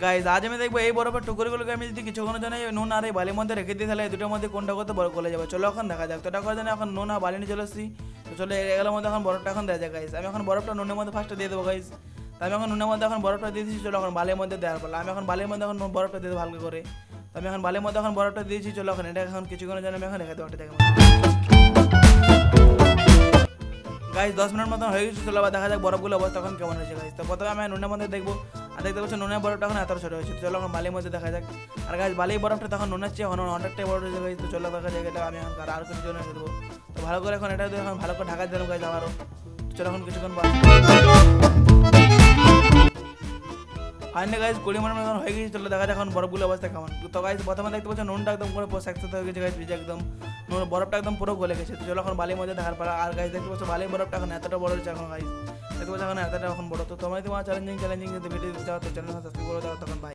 Guys আজ আমি দেখবো এই বরফের টুকরোগুলোকে আমি যদি কিছুক্ষণের জন্য এই নুন আর এই বালির মধ্যে রেখে দিই তাহলে এই দুটোর মধ্যে কোনটা করতে বরফ গলে যাবে। চলো এখন দেখা যাক। তো এটা করার জন্য এখন নুন আর বালি নিয়ে চলে এসেছি। তো চলো এগুলোর মধ্যে এখন বরফটা এখন দেওয়া যায় গাইজ। আমি এখন বরফটা নুনের মধ্যে ফার্স্টে দিয়ে দেবো গাইজ। তো আমি এখন নুনের মধ্যে এখন বরফটা দিয়ে দিচ্ছি। চলো এখন বালির মধ্যে দেওয়ার পালা। আমি এখন বালির মধ্যে এখন বরফটা দিয়ে দেবো ভালো করে। তো আমি এখন বালির মধ্যে এখন বরফটা দিয়েছি। চলো এখন এটা এখন কিছুক্ষণের জন্য আমি এখন রেখে দেবো একটা জায়গায়। গাইজ 10 মিনিট মতন হয়ে গেছে। চলো আবার দেখা যাক বরফগুলো অবস্থা এখন কেমন হয়েছে গাইজ। তো প্রথমে আমি নুনের মধ্যে দেখবো আর দেখতে পাচ্ছি নুনের বরফটা এখন এত ছোটো হয়েছে। চলো এখন বালির মধ্যে দেখা যাক। আর গাইজ বালির বরফটা তখন নুনের চেয়ে এখন অনেকটাই বড় হয়েছে গাইজ। তো চলো দেখা যাক এটা আমি এখন আর কিছু জন্য রেখে দেবো। তো ভালো করে এখন এটা এখন ভালো করে ঢাকা দিলাম গাইজ আবারও। চলো এখন কিছুক্ষণ ফাইনালি গাইজ 20 মিনিট মতন হয়ে গেছে। চলো দেখা যাক এখন বরফগুলো অবস্থা কেমন। তো গাইজ প্রথমে দেখতে পাচ্ছি নুনটা একদম পুরো একসাথে হয়ে গেছে গাইজ, ভিজে একদম নুন বরফটা একদম পুরো গলে গেছে। তো চলো এখন বালির মধ্যে দেখার পালা। আর গাইজ দেখতে পাচ্ছ বালির বরফটা এখন এতটা বড় হয়েছে এখন গাইজ। দেখতে পাচ্ছ এখন এতটা এখন বড়। তো তোমার চ্যালেঞ্জিং যদি ভিডিও দিতে চাও তো চ্যানেল সাবস্ক্রাইব করে দাও তখন ভাই।